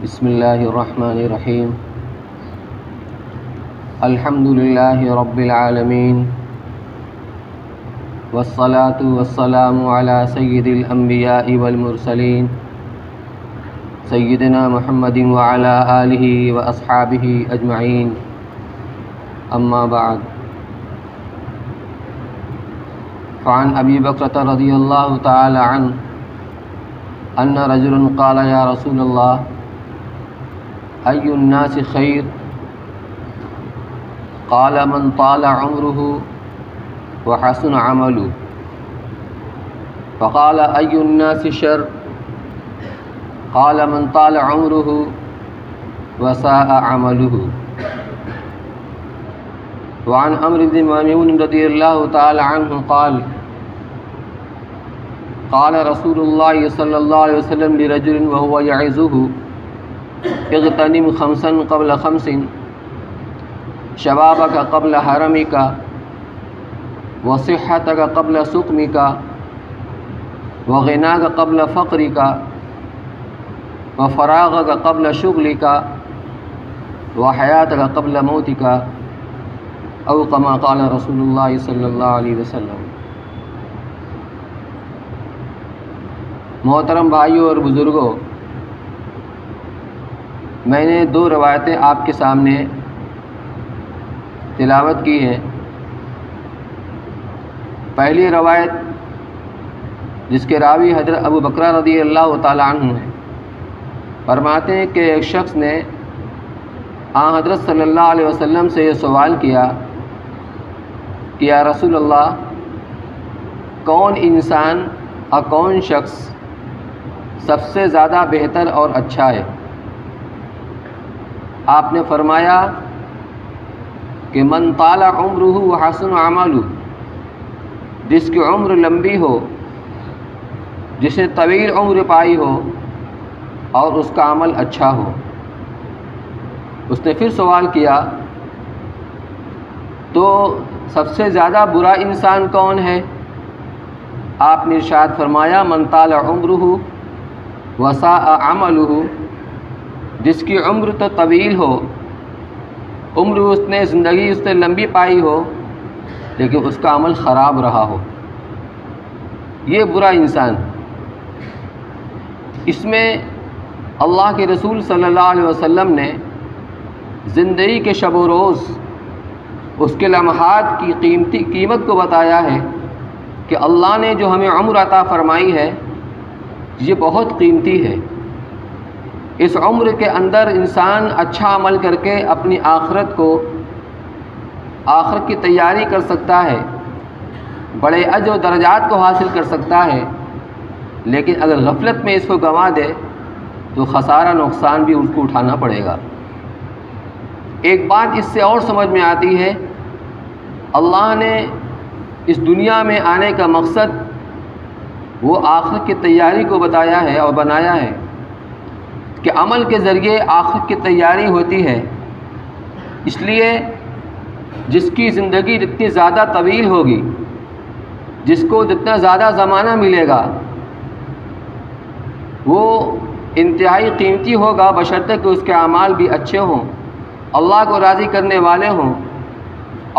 بسم اللہ الرحمن الرحیم الحمد للہ رب العالمین والصلاة والسلام علی سید الانبیاء والمرسلین سیدنا محمد وعلی آلہ واصحابہ اجمعین اما بعد فعن ابی بکرۃ رضی اللہ تعالی عنہ ان رجل قال یا رسول اللہ ای الناس خیر قال من طال عمره وحسن عمله فقال ای الناس شر قال من طال عمره وساء عمله وعن عمرو بن میمون رضی اللہ تعالی عنہ قال قال رسول اللہ صلی اللہ علیہ وسلم لرجل وهو يعظه اغتنم خمسا قبل خمس شبابك قبل حرمك وصحتك قبل سقمك وغناك قبل فقرك وفراغك قبل شغلك وحياتك قبل موتك او كما قال رسول اللہ صلی اللہ علیہ وسلم۔ محترم بھائیوں اور بزرگوں، میں نے دو روایتیں آپ کے سامنے تلاوت کی ہیں۔ پہلی روایت جس کے راوی حضرت ابو بکرہ رضی اللہ تعالی عنہ ہیں، فرماتے ہیں کہ ایک شخص نے حضرت صلی اللہ علیہ وسلم سے یہ سوال کیا کہ یا رسول اللہ، کون انسان اور کون شخص سب سے زیادہ بہتر اور اچھا ہے؟ آپ نے فرمایا کہ من طال عمرہ وحسن عملہ، جس کی عمر لمبی ہو، جس نے طویل عمر پائی ہو اور اس کا عمل اچھا ہو۔ اس نے پھر سوال کیا تو سب سے زیادہ برا انسان کون ہے؟ آپ نے ارشاد فرمایا من طال عمرہ وساء عملہ، جس کی عمر تو طویل ہو، عمر زندگی اس نے لمبی پائی ہو لیکن اس کا عمل خراب رہا ہو، یہ برا انسان۔ اس میں اللہ کے رسول صلی اللہ علیہ وسلم نے زندگی کے شب و روز اس کے لمحات کی قیمت کو بتایا ہے کہ اللہ نے جو ہمیں عمر عطا فرمائی ہے یہ بہت قیمتی ہے۔ اس عمر کے اندر انسان اچھا عمل کر کے اپنی آخرت کی تیاری کر سکتا ہے، بڑے اجر و درجات کو حاصل کر سکتا ہے، لیکن اگر غفلت میں اس کو گنوا دے تو خسارہ نقصان بھی اس کو اٹھانا پڑے گا۔ ایک بات اس سے اور سمجھ میں آتی ہے، اللہ نے اس دنیا میں آنے کا مقصد وہ آخرت کی تیاری کو بتایا ہے اور بنایا ہے کہ عمل کے ذریعے آخرت کی تیاری ہوتی ہے۔ اس لیے جس کی زندگی جتنی زیادہ طویل ہوگی، جس کو جتنا زیادہ زمانہ ملے گا، وہ انتہائی قیمتی ہوگا، بشرطے کہ اس کے اعمال بھی اچھے ہوں، اللہ کو راضی کرنے والے ہوں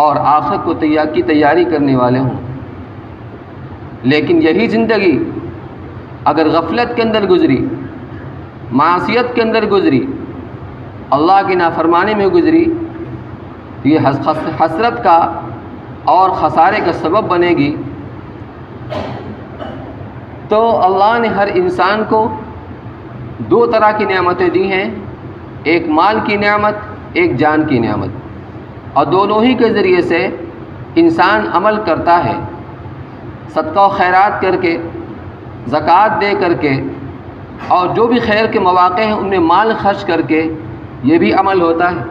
اور آخرت کی تیاری کرنے والے ہوں۔ لیکن یہی زندگی اگر غفلت کے اندر گزری، معصیت کے اندر گزری، اللہ کی نافرمانی میں گزری، یہ حسرت کا اور خسارے کا سبب بنے گی۔ تو اللہ نے ہر انسان کو دو طرح کی نعمتیں دی ہیں، ایک مال کی نعمت، ایک جان کی نعمت، اور دونوں ہی کے ذریعے سے انسان عمل کرتا ہے، صدقہ و خیرات کر کے، زکوٰۃ دے کر کے، اور جو بھی خیر کے مواقع ہیں ان میں مال خرچ کر کے، یہ بھی عمل ہوتا ہے۔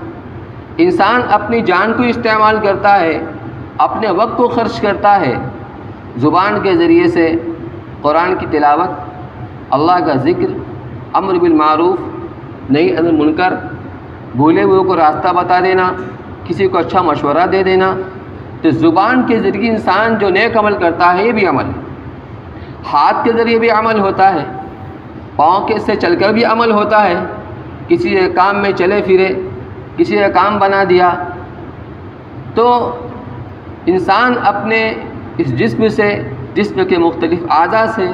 انسان اپنی جان کو استعمال کرتا ہے، اپنے وقت کو خرچ کرتا ہے، زبان کے ذریعے سے قرآن کی تلاوت، اللہ کا ذکر، امر بالمعروف نہی عن المنکر، بھولے ہوئے کو راستہ بتا دینا، کسی کو اچھا مشورہ دے دینا۔ تو زبان کے ذریعے انسان جو نیک عمل کرتا ہے یہ بھی عمل ہے، ہاتھ کے ذریعے بھی عمل ہوتا ہے، پاؤں کے سے چل کر بھی عمل ہوتا ہے، کسی کام میں چلے پھرے، کسی کا کام بنا دیا، تو انسان اپنے اس جسم کے مختلف اعضاء سے،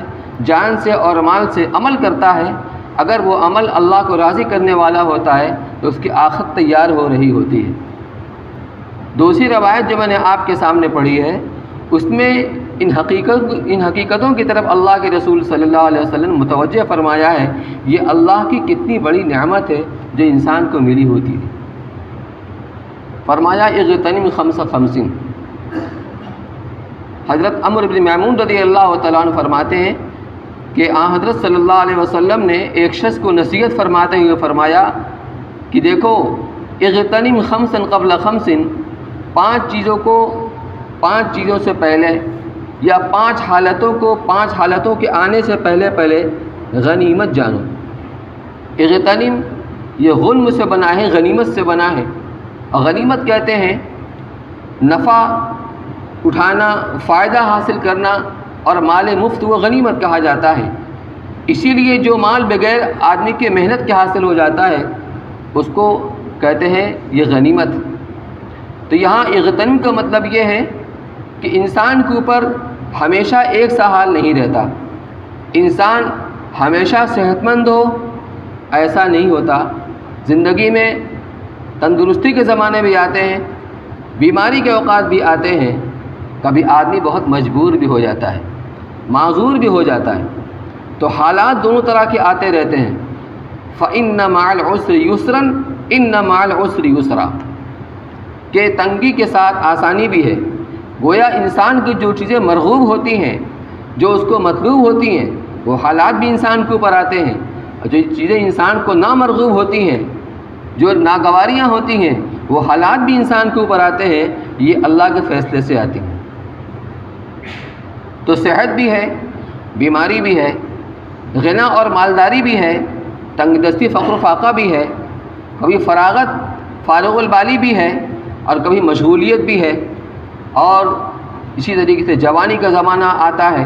جان سے اور مال سے عمل کرتا ہے. اگر وہ عمل اللہ کو راضی کرنے والا ہوتا ہے تو اس کی آخرت تیار ہو رہی ہوتی ہے. دوسری روایت جو میں نے آپ کے سامنے پڑھی ہے، اس میں ان حقیقتوں کی طرف اللہ کے رسول صلی اللہ علیہ وسلم متوجہ فرمایا ہے. یہ اللہ کی کتنی بڑی نعمت ہے جو انسان کو ملی ہوتی ہے. فرمایا اغتنم خمس خمسین. حضرت عمرو بن میمون رضی اللہ تعالیٰ عنہ فرماتے ہیں کہ حضرت صلی اللہ علیہ وسلم نے ایک شخص کو نصیحت فرماتے ہوئے فرمایا کہ دیکھو، اغتنم خمسا قبل خمسن، 5 چیزوں سے پہلے یا 5 حالتوں کے آنے سے پہلے غنیمت جانو. اغتنم یہ غنم سے بنا ہے، غنیمت سے بنا ہے. اور غنیمت کہتے ہیں نفع اٹھانا، فائدہ حاصل کرنا، اور مال مفت وہ غنیمت کہا جاتا ہے. اسی لیے جو مال بغیر آدمی کے محنت کے حاصل ہو جاتا ہے اس کو کہتے ہیں یہ غنیمت. تو یہاں اغتنم کا مطلب یہ ہے کہ انسان کے اوپر ہمیشہ ایک سا حال نہیں رہتا. انسان ہمیشہ صحت مند ہو ایسا نہیں ہوتا. زندگی میں تندرستی کے زمانے بھی آتے ہیں، بیماری کے اوقات بھی آتے ہیں. کبھی آدمی بہت مجبور بھی ہو جاتا ہے، معذور بھی ہو جاتا ہے. تو حالات دونوں طرح کے آتے رہتے ہیں. فَإِنَّ مَعَ الْعُسْرِ يُسْرًا إِنَّ مَعَ الْعُسْرِ يُسْرًا، کہ تنگی کے ساتھ آسانی بھی ہے. گویا انسان کی جو چیزیں مرغوب ہوتی ہیں، جو اس کو مطلوب ہوتی ہیں، وہ حالات بھی انسان کے اوپر آتے ہیں. اور جو چیزیں انسان کو نامرغوب ہوتی ہیں، جو ناگواریاں ہوتی ہیں، وہ حالات بھی انسان کے اوپر آتے ہیں. یہ اللہ کے فیصلے سے آتی ہیں. تو صحت بھی ہے، بیماری بھی ہے، غنا اور مالداری بھی ہے، تنگ دستی فقر و فاقہ بھی ہے، کبھی فارغ البالی بھی ہے، اور کبھی مشغولیت بھی ہے، اور اسی طریقے سے جوانی کا زمانہ آتا ہے.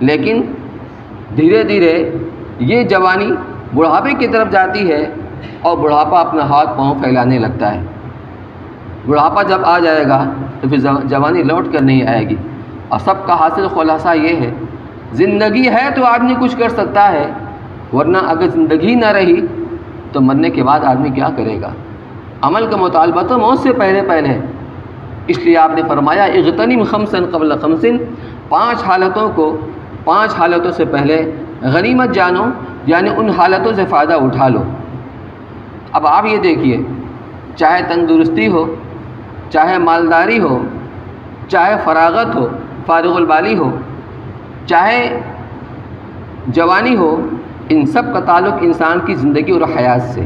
لیکن دھیرے دھیرے یہ جوانی بڑھاپے کی طرف جاتی ہے اور بڑھاپا اپنا ہاتھ پاؤں پھیلانے لگتا ہے. بڑھاپا جب آ جائے گا تو پھر جوانی لوٹ کر نہیں آئے گی. اور سب کا حاصل خلاصہ یہ ہے، زندگی ہے تو آدمی کچھ کر سکتا ہے، ورنہ اگر زندگی نہ رہی تو مرنے کے بعد آدمی کیا کرے گا. عمل کا مطالبہ تو موت سے پہلے ہے. اس لیے آپ نے فرمایا اغتنم خمسا قبل خمسن، 5 حالتوں سے پہلے غنیمت جانو، یعنی ان حالتوں سے فائدہ اٹھا لو. اب آپ یہ دیکھیے، چاہے تندرستی ہو، چاہے مالداری ہو، چاہے فراغت ہو، فارغ البالی ہو، چاہے جوانی ہو، ان سب کا تعلق انسان کی زندگی اور حیات سے.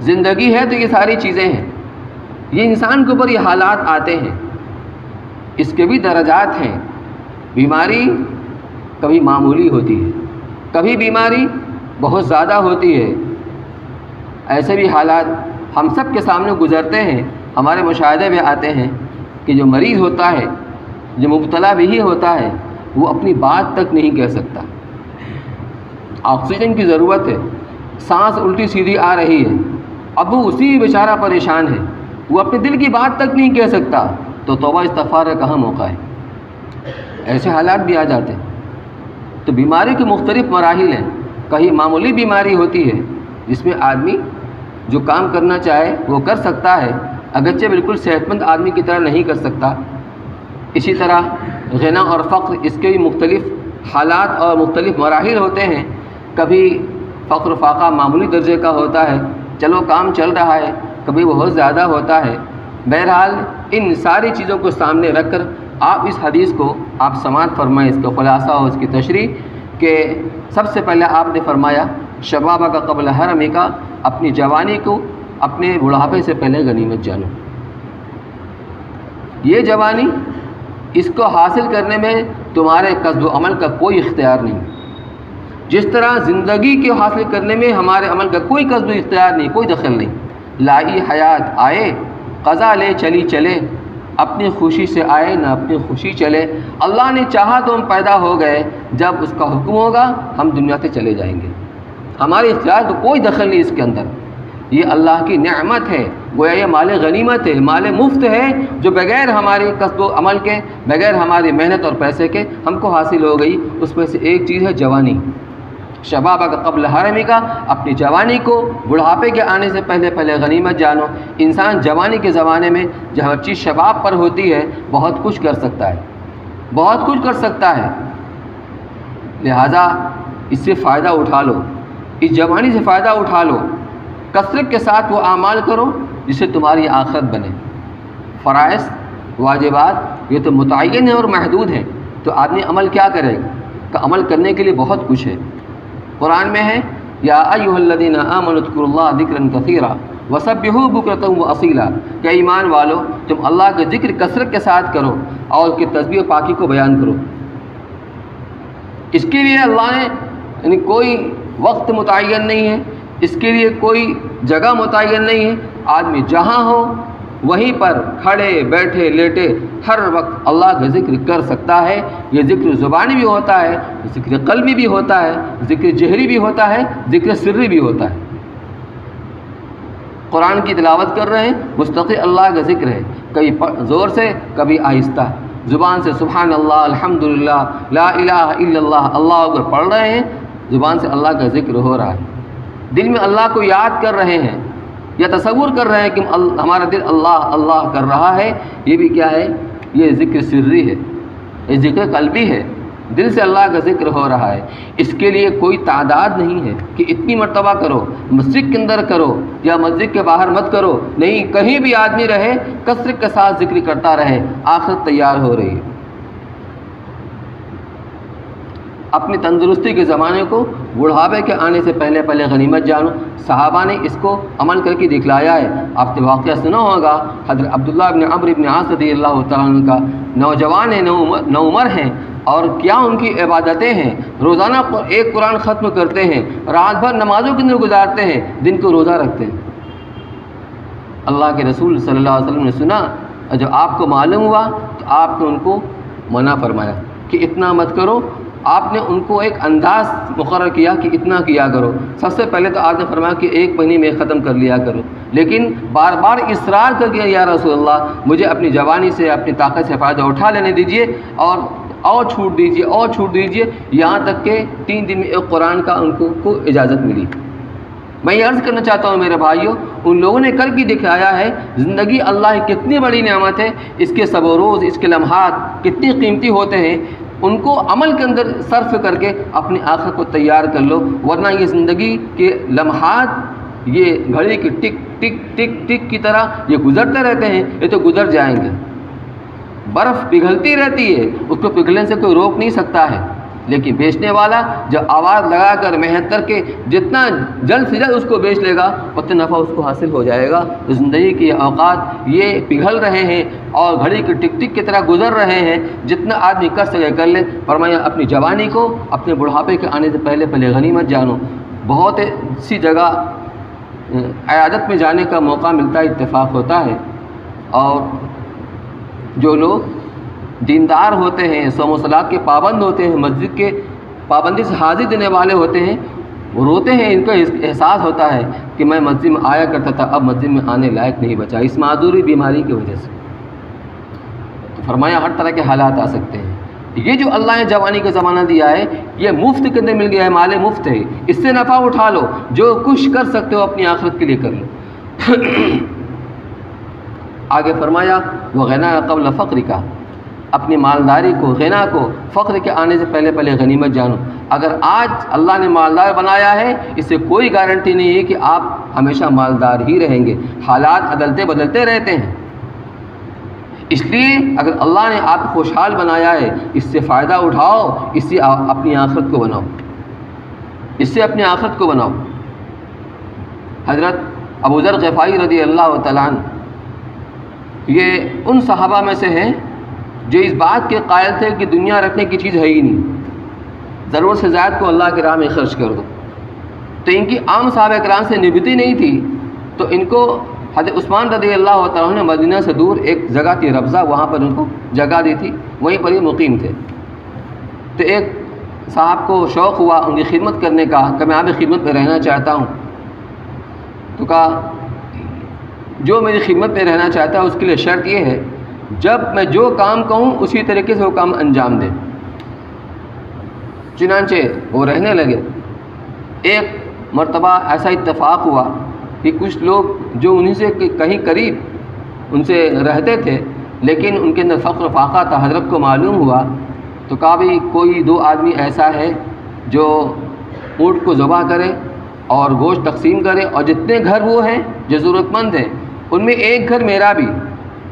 زندگی ہے تو یہ ساری چیزیں ہیں. یہ انسان کے اوپر یہ حالات آتے ہیں، اس کے بھی درجات ہیں. بیماری کبھی معمولی ہوتی ہے، کبھی بیماری بہت زیادہ ہوتی ہے. ایسے بھی حالات ہم سب کے سامنے گزرتے ہیں، ہمارے مشاہدے میں آتے ہیں کہ جو مریض ہوتا ہے، جو مبتلا بھی ہوتا ہے، وہ اپنی بات تک نہیں کہہ سکتا. آکسیجن کی ضرورت ہے، سانس الٹی سیدھی آ رہی ہے، اب وہ اسی بیچارہ پریشان ہے، وہ اپنے دل کی بات تک نہیں کہہ سکتا. تو توبہ استغفار کا کہاں موقع ہے. ایسے حالات بھی آ جاتے ہیں. تو بیماری کے مختلف مراحل ہیں. کہیں معمولی بیماری ہوتی ہے جس میں آدمی جو کام کرنا چاہے وہ کر سکتا ہے، اگرچہ بالکل صحت مند آدمی کی طرح نہیں کر سکتا. اسی طرح غنا اور فقر، اس کے بھی مختلف حالات اور مختلف مراحل ہوتے ہیں. کبھی فقر و فاقہ معمولی درجے کا ہوتا ہے، چلو کام چل رہا ہے، کبھی بہت زیادہ ہوتا ہے. بہرحال ان ساری چیزوں کو سامنے رکھ کر آپ اس حدیث کو آپ سماعت فرمائیں، اس کا خلاصہ اور اس کی تشریح. کہ سب سے پہلے آپ نے فرمایا شبابہ کا قبل حرمی کا، اپنی جوانی کو اپنے بڑھاپے سے پہلے غنیمت جانو. یہ جوانی، اس کو حاصل کرنے میں تمہارے قصد و عمل کا کوئی اختیار نہیں. جس طرح زندگی کے حاصل کرنے میں ہمارے عمل کا کوئی قصد و اختیار نہیں، کوئی دخل نہیں. لائی حیات آئے، قضا لے چلی چلے، اپنی خوشی سے آئے نہ اپنی خوشی چلے. اللہ نے چاہا تو ہم پیدا ہو گئے، جب اس کا حکم ہوگا ہم دنیا سے چلے جائیں گے. ہمارے اختیار تو کوئی دخل نہیں اس کے اندر، یہ اللہ کی نعمت ہے، گویا یہ مال غنیمت ہے، مال مفت ہے، جو بغیر ہمارے کسب و عمل کے، بغیر ہماری محنت اور پیسے کے ہم کو حاصل ہو گئی۔ اس میں سے ایک چیز ہے جوانی، شبابہ کا قبل حرمی کا، اپنی جوانی کو بڑھاپے کے آنے سے پہلے غنیمت جانو۔ انسان جوانی کے زمانے میں جب ہر چیز شباب پر ہوتی ہے بہت کچھ کر سکتا ہے، بہت کچھ کر سکتا ہے، لہذا اس سے فائدہ اٹھا لو، اس جوانی سے فائدہ اٹھا لو، کثرت کے ساتھ وہ اعمال کرو جس سے تمہاری آخرت بنے۔ فرائض واجبات یہ تو متعین ہے اور محدود ہیں، تو آدمی عمل کیا کرے گا؟ کہ عمل کرنے کے لیے بہت کچھ ہے۔ قرآن میں ہے یا ایھا الذین آمنوا اذکروا اللہ ذکرا کثیرا وسبحوہ بکرۃ واصیلا، کہ ایمان والو تم اللہ کا ذکر کثرت کے ساتھ کرو اور اس کی تسبیح و پاکی کو بیان کرو۔ اس کے لیے اللہ نے یعنی کوئی وقت متعین نہیں ہے، اس کے لیے کوئی جگہ متعین نہیں ہے، آدمی جہاں ہو وہیں پر کھڑے بیٹھے لیٹے ہر وقت اللہ کا ذکر کر سکتا ہے۔ یہ ذکر زبانی بھی ہوتا ہے، ذکر قلبی بھی ہوتا ہے، ذکر جہری بھی ہوتا ہے، ذکر سری بھی ہوتا ہے۔ قرآن کی تلاوت کر رہے ہیں، مستقل اللہ کا ذکر ہے، کبھی زور سے کبھی آہستہ، زبان سے سبحان اللہ، الحمدللہ، لا الہ الا اللہ، اللہ اکبر پڑھ رہے ہیں، زبان سے اللہ کا ذکر ہو رہا ہے، دل میں اللہ کو یاد کر رہے ہیں یا تصور کر رہے ہیں کہ ہمارا دل اللہ اللہ کر رہا ہے۔ یہ بھی کیا ہے؟ یہ ذکر سری ہے، یہ ذکر قلبی ہے، دل سے اللہ کا ذکر ہو رہا ہے۔ اس کے لیے کوئی تعداد نہیں ہے کہ اتنی مرتبہ کرو، مسجد کے اندر کرو یا مسجد کے باہر مت کرو، نہیں، کہیں بھی آدمی رہے کثرت کے ساتھ ذکر کرتا رہے، آخرت تیار ہو رہی ہے۔ اپنی تندرستی کے زمانے کو بڑھاپے کے آنے سے پہلے غنیمت جانو۔ صحابہ نے اس کو عمل کر کے دکھلایا ہے۔ آپ نے واقعہ سنا ہوگا، حضرت عبداللہ بن عمرو بن عاص رضی اللہ تعالیٰ عنہ کا، نوجوان ہیں، نو عمر ہیں، اور کیا ان کی عبادتیں ہیں، روزانہ ایک قرآن ختم کرتے ہیں، رات بھر نمازوں کے اندر گزارتے ہیں، دن کو روزہ رکھتے ہیں۔ اللہ کے رسول صلی اللہ علیہ وسلم نے سنا، اور جب آپ کو معلوم ہوا تو آپ نے ان کو منع فرمایا کہ اتنا مت کرو۔ آپ نے ان کو ایک انداز مقرر کیا کہ اتنا کیا کرو۔ سب سے پہلے تو آپ نے فرمایا کہ ایک مہینے میں ختم کر لیا کرو، لیکن بار بار اصرار کر کے یا رسول اللہ مجھے اپنی جوانی سے، اپنی طاقت سے فائدہ اٹھا لینے دیجیے، اور چھوٹ دیجیے، اور چھوٹ دیجیے، یہاں تک کہ 3 دن میں ایک قرآن کا ان کو اجازت ملی۔ میں یہ عرض کرنا چاہتا ہوں میرے بھائیوں، ان لوگوں نے کر کے دکھایا ہے۔ زندگی اللہ کی کتنی بڑی نعمت ہے، اس کے شب و روز، اس کے لمحات کتنی قیمتی ہوتے ہیں، ان کو عمل کے اندر صرف کر کے اپنی آخرت کو تیار کر لو، ورنہ یہ زندگی کے لمحات یہ گھڑی کی ٹک ٹک ٹک ٹک کی طرح یہ گزرتے رہتے ہیں، یہ تو گزر جائیں گے۔ برف پگھلتی رہتی ہے، اس کو پگھلنے سے کوئی روک نہیں سکتا ہے، لیکن بیچنے والا جب آواز لگا کر محنت کر کے جتنا جلد سے جلد اس کو بیچ لے گا اتنا نفع اس کو حاصل ہو جائے گا۔ تو زندگی کے اوقات یہ پگھل رہے ہیں اور گھڑی کی ٹک ٹک کی طرح گزر رہے ہیں، جتنا آدمی کر سکے کر لے۔ فرمایا اپنی جوانی کو اپنے بڑھاپے کے آنے سے پہلے غنیمت جانو۔ بہت سی جگہ عیادت میں جانے کا موقع ملتا ہے، اتفاق ہوتا ہے، اور جو لوگ دیندار ہوتے ہیں، صوم و صلات کے پابند ہوتے ہیں، مسجد کے پابندی سے حاضر دینے والے ہوتے ہیں، وہ روتے ہیں، ان کا احساس ہوتا ہے کہ میں مسجد میں آیا کرتا تھا، اب مسجد میں آنے لائق نہیں بچا اس معذوری بیماری کی وجہ سے۔ تو فرمایا ہر طرح کے حالات آ سکتے ہیں۔ یہ جو اللہ نے جوانی کا زمانہ دیا ہے یہ مفت کے اندر مل گیا ہے، مال مفت ہے، اس سے نفع اٹھا لو، جو کچھ کر سکتے ہو اپنی آخرت کے لیے کر لو۔ آگے فرمایا وغنا قبل فقر کا، اپنی مالداری کو، غنا کو فقر کے آنے سے پہلے غنیمت جانو۔ اگر آج اللہ نے مالدار بنایا ہے اس سے کوئی گارنٹی نہیں ہے کہ آپ ہمیشہ مالدار ہی رہیں گے، حالات عدلتے بدلتے رہتے ہیں۔ اس لیے اگر اللہ نے آپ کو خوشحال بنایا ہے اس سے فائدہ اٹھاؤ، اس سے اپنی آخرت کو بناؤ، اس سے اپنی آخرت کو بناؤ۔ حضرت ابو ذر غفاری رضی اللہ تعالیٰ عنہ یہ ان صحابہ میں سے ہیں جو اس بات کے قائل تھے کہ دنیا رکھنے کی چیز ہے ہی نہیں، ضرورت سے زائد کو اللہ کے راہ میں خرچ کر دو۔ تو ان کی عام صحابہ کرام سے نبھتی نہیں تھی، تو ان کو حضرت عثمان رضی اللہ تعالیٰ عنہ نے مدینہ سے دور ایک جگہ تھی ربضہ، وہاں پر ان کو جگہ دی تھی، وہیں پر یہ مقیم تھے۔ تو ایک صاحب کو شوق ہوا ان کی خدمت کرنے کا کہ میں آپ کی خدمت میں رہنا چاہتا ہوں، تو کہا جو میری خدمت میں رہنا چاہتا ہے اس کے لیے شرط یہ ہے جب میں جو کام کہوں اسی طریقے سے وہ کام انجام دے۔ چنانچہ وہ رہنے لگے۔ ایک مرتبہ ایسا اتفاق ہوا کہ کچھ لوگ جو انہیں سے کہیں قریب ان سے رہتے تھے لیکن ان کے اندر فقر و فاقہ تھا، حضرت کو معلوم ہوا تو کہا بھی کوئی 2 آدمی ایسا ہے جو اونٹ کو ذبح کرے اور گوشت تقسیم کرے، اور جتنے گھر وہ ہیں جو ضرورت مند ہیں ان میں ایک گھر میرا بھی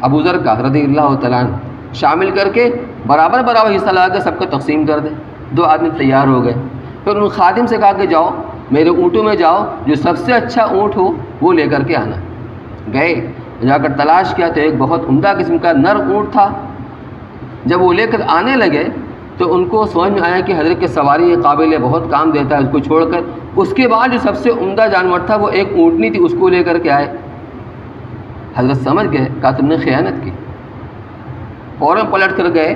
ابو ذر کا رضی اللہ تعالیٰ عنہ شامل کر کے برابر حصہ لگا کے سب کو تقسیم کر دیں۔ 2 آدمی تیار ہو گئے۔ پھر ان خادم سے کہا کہ جاؤ میرے اونٹوں میں جاؤ، جو سب سے اچھا اونٹ ہو وہ لے کر کے آنا۔ گئے، جا کر تلاش کیا تو ایک بہت عمدہ قسم کا نر اونٹ تھا۔ جب وہ لے کر آنے لگے تو ان کو سمجھ میں آیا کہ حضرت کی سواری یہ قابل ہے، بہت کام دیتا ہے، اس کو چھوڑ کر اس کے بعد جو سب سے عمدہ جانور تھا وہ ایک اونٹنی تھی، اس کو لے کر کے آئے۔ حضرت سمجھ گئے، کہا تم نے خیانت کی۔ فوراً پلٹ کر گئے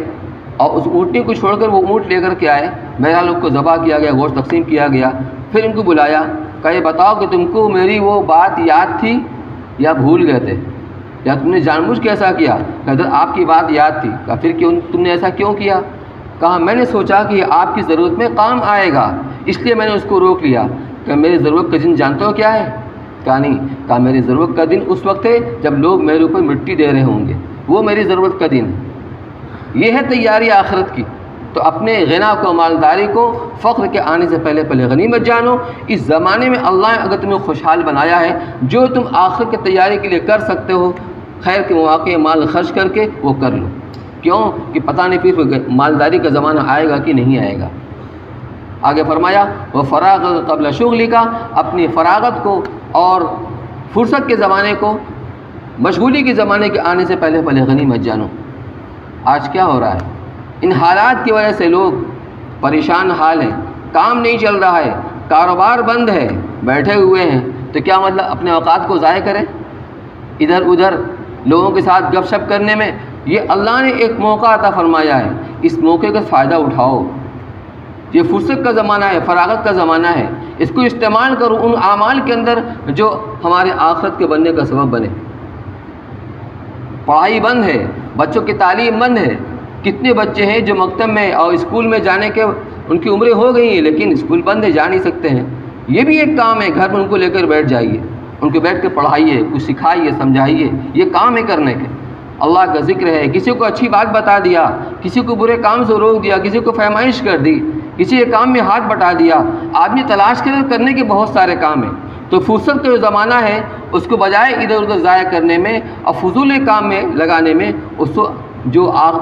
اور اس اونٹنی کو چھوڑ کر وہ اونٹ لے کر کے آئے۔ میرا لوگ کو ذبح کیا گیا، گوشت تقسیم کیا گیا۔ پھر ان کو بلایا، کہا یہ بتاؤ کہ تم کو میری وہ بات یاد تھی یا بھول گئے تھے، یا تم نے جان بوجھ کے ایسا کیا؟ کہ حضرت آپ کی بات یاد تھی۔ کہا پھر کیوں تم نے ایسا کیوں کیا؟ کہا میں نے سوچا کہ یہ آپ کی ضرورت میں کام آئے گا، اس لیے میں نے اس کو روک لیا۔ کہ میری ضرورت کا دن جانتے ہو کیا ہے؟ کہا نہیں۔ کہا میری ضرورت کا دن اس وقت ہے جب لوگ میرے اوپر مٹی دے رہے ہوں گے، وہ میری ضرورت کا دن ہے۔ یہ ہے تیاری آخرت کی۔ تو اپنے غنا کو، مالداری کو فقر کے آنے سے پہلے غنیمت جانو۔ اس زمانے میں اللہ نے اگر تمہیں خوشحال بنایا ہے، جو تم آخرت کی تیاری کے لیے کر سکتے ہو خیر کے مواقع مال خرچ کر کے وہ کر لو۔ کیوں کہ پتہ نہیں پھر مالداری کا زمانہ آئے گا کہ نہیں آئے گا۔ آگے فرمایا وہ فراغت قبل شغلی کا، اپنی فراغت کو اور فرصت کے زمانے کو، مشغولی کے زمانے کے آنے سے پہلے غنیمت جانو۔ آج کیا ہو رہا ہے؟ ان حالات کی وجہ سے لوگ پریشان حال ہیں، کام نہیں چل رہا ہے، کاروبار بند ہے، بیٹھے ہوئے ہیں، تو کیا مطلب اپنے اوقات کو ضائع کریں ادھر ادھر لوگوں کے ساتھ گپ شپ کرنے میں؟ یہ اللہ نے ایک موقع عطا فرمایا ہے، اس موقع کا فائدہ اٹھاؤ۔ یہ فرصت کا زمانہ ہے، فراغت کا زمانہ ہے، اس کو استعمال کرو ان اعمال کے اندر جو ہمارے آخرت کے بننے کا سبب بنے۔ پڑھائی بند ہے، بچوں کی تعلیم بند ہے۔ کتنے بچے ہیں جو مکتب میں اور اسکول میں جانے کے ان کی عمریں ہو گئی ہیں لیکن اسکول بند ہے، جا نہیں سکتے ہیں۔ یہ بھی ایک کام ہے، گھر میں ان کو لے کر بیٹھ جائیے، ان کو بیٹھ کے پڑھائیے، کچھ سکھائیے، سمجھائیے، یہ کام ہے کرنے کے۔ اللہ کا ذکر ہے، کسی کو اچھی بات بتا دیا، کسی کو برے کام سے روک دیا، کسی کو فہمائش کر دی، کسی کے کام میں ہاتھ بٹا دیا۔ آدمی تلاش کرنے کے بہت سارے کام ہیں، تو فرصت کا جو زمانہ ہے اس کو بجائے ادھر ادھر ضائع کرنے میں اور فضول کام میں لگانے میں، اس کو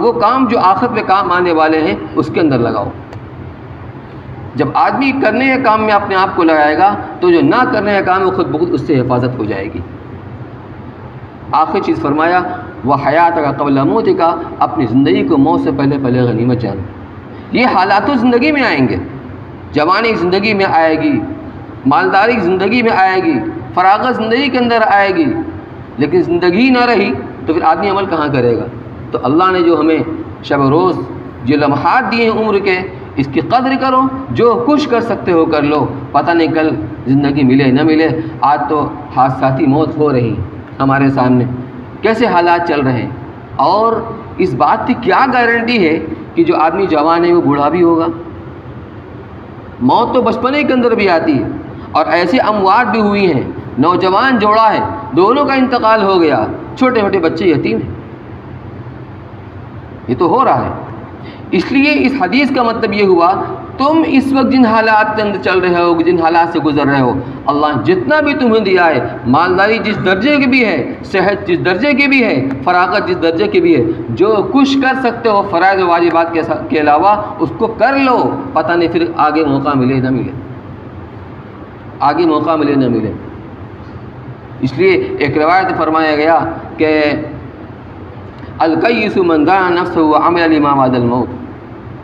وہ کام جو آخرت میں کام آنے والے ہیں اس کے اندر لگاؤ۔ جب آدمی کرنے کے کام میں اپنے آپ کو لگائے گا تو جو نہ کرنے کا کام ہے خود بخود اس سے حفاظت ہو جائے گی۔ آخری چیز فرمایا وہ حیات کا قبل موت کا، اپنی زندگی کو موت سے پہلے غنیمت جانو۔ یہ حالات زندگی میں آئیں گے، جوانی زندگی میں آئے گی، مالداری زندگی میں آئے گی، فراغت زندگی کے اندر آئے گی، لیکن زندگی نہ رہی تو پھر آدمی عمل کہاں کرے گا؟ تو اللہ نے جو ہمیں شب و روز جو لمحات دیے ہیں عمر کے، اس کی قدر کرو، جو کچھ کر سکتے ہو کر لو، پتہ نہیں کل زندگی ملے نہ ملے۔ آج تو حادثاتی موت ہو رہی ہمارے سامنے، کیسے حالات چل رہے ہیں، اور اس بات کی کیا گارنٹی ہے کہ جو آدمی جوان ہے وہ بوڑھا بھی ہوگا؟ موت تو بچپنے کے اندر بھی آتی ہے، اور ایسے اموات بھی ہوئی ہیں، نوجوان جوڑا ہے، دونوں کا انتقال ہو گیا، چھوٹے چھوٹے بچے یتیم ہیں۔ یہ تو ہو رہا ہے۔ اس لیے اس حدیث کا مطلب یہ ہوا تم اس وقت جن حالات کے اندر چل رہے ہو، جن حالات سے گزر رہے ہو، اللہ جتنا بھی تمہیں دیا ہے، مالداری جس درجے کی بھی ہے، صحت جس درجے کی بھی ہے، فراغت جس درجے کی بھی ہے، جو کچھ کر سکتے ہو فرائض و واجبات کے علاوہ اس کو کر لو، پتہ نہیں پھر آگے موقع ملے نہ ملے، آگے موقع ملے نہ ملے۔ اس لیے ایک روایت فرمایا گیا کہ الکیس من دان نفسہ وعمل لما بعد الموت،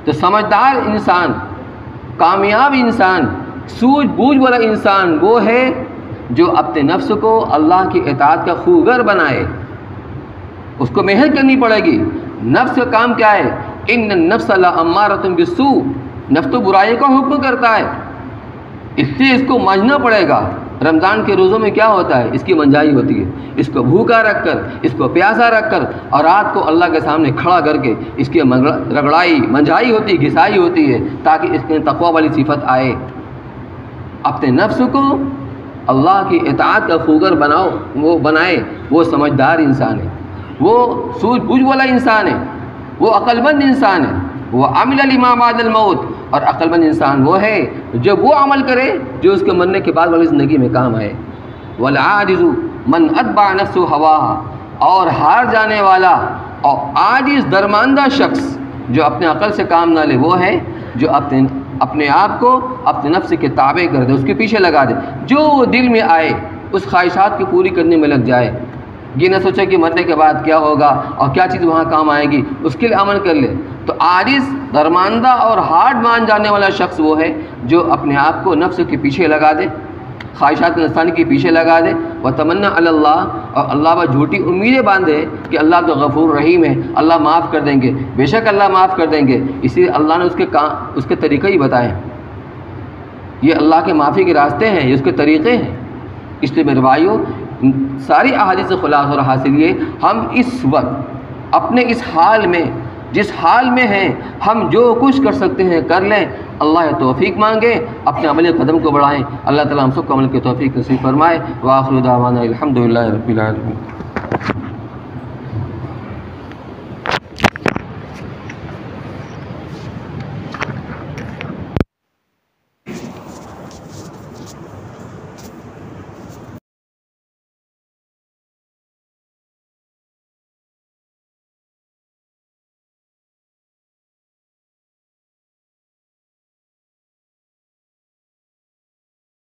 تو سمجھدار انسان، کامیاب انسان، سوجھ بوجھ والا انسان وہ ہے جو اپنے نفس کو اللہ کی اطاعت کا خوگر بنائے۔ اس کو محنت کرنی پڑے گی۔ نفس کا کام کیا ہے؟ ان النفس لامارۃ بالسوء، نفس تو برائی کا حکم کرتا ہے، اس سے اس کو مانجنا پڑے گا۔ رمضان کے روزوں میں کیا ہوتا ہے؟ اس کی منجائی ہوتی ہے، اس کو بھوکا رکھ کر، اس کو پیاسا رکھ کر، اور رات کو اللہ کے سامنے کھڑا کر کے اس کی رگڑائی منجائی ہوتی ہے، گھسائی ہوتی ہے، تاکہ اس کے تقوی والی صفت آئے۔ اپنے نفس کو اللہ کی اطاعت کا خوگر بنائے، وہ سمجھدار انسان ہے، وہ سوجھ بوجھ والا انسان ہے، وہ عقل مند انسان ہے۔ وہ عمل لما بعد الموت، اور عقل مند انسان وہ ہے جب وہ عمل کرے جو اس کے مرنے کے بعد والی زندگی میں کام آئے۔ والعاجز من اتبع نفسه هواها، اور ہار جانے والا اور عاجز درماندہ شخص جو اپنے عقل سے کام نہ لے، وہ ہے جو اپنے آپ کو اپنے نفس کے تابع کر دے، اس کے پیچھے لگا دے، جو دل میں آئے اس خواہشات کی پوری کرنے میں لگ جائے، یہ نہ سوچے کہ مرنے کے بعد کیا ہوگا اور کیا چیز وہاں کام آئے گی، اس کے لیے عمل کر لے۔ تو عاجز درماندہ اور ہارڈ مان جانے والا شخص وہ ہے جو اپنے آپ کو نفس کے پیچھے لگا دے، خواہشات نفسانی کے پیچھے لگا دے، وتمنا علی اللہ، اور اللہ پر جھوٹی امیدیں باندھے کہ اللہ تو غفور رحیم ہے، اللہ معاف کر دیں گے، بے شک اللہ معاف کر دیں گے، اسی لیے اللہ نے اس کے طریقے ہی بتائے ہیں، یہ اللہ کے معافی کے راستے ہیں، یہ اس کے طریقے ہیں۔ اس لیے میرے بھائیوں، ساری احادیث سے خلاصہ اور حاصل یہ، ہم اس وقت اپنے اس حال میں، جس حال میں ہیں، ہم جو کچھ کر سکتے ہیں کر لیں، اللہ توفیق مانگے، اپنے عملی قدم کو بڑھائیں، اللہ تعالیٰ ہم سب کو عمل کی توفیق نصیب فرمائے۔ وآخر دعوانا الحمدللہ رب العالمین۔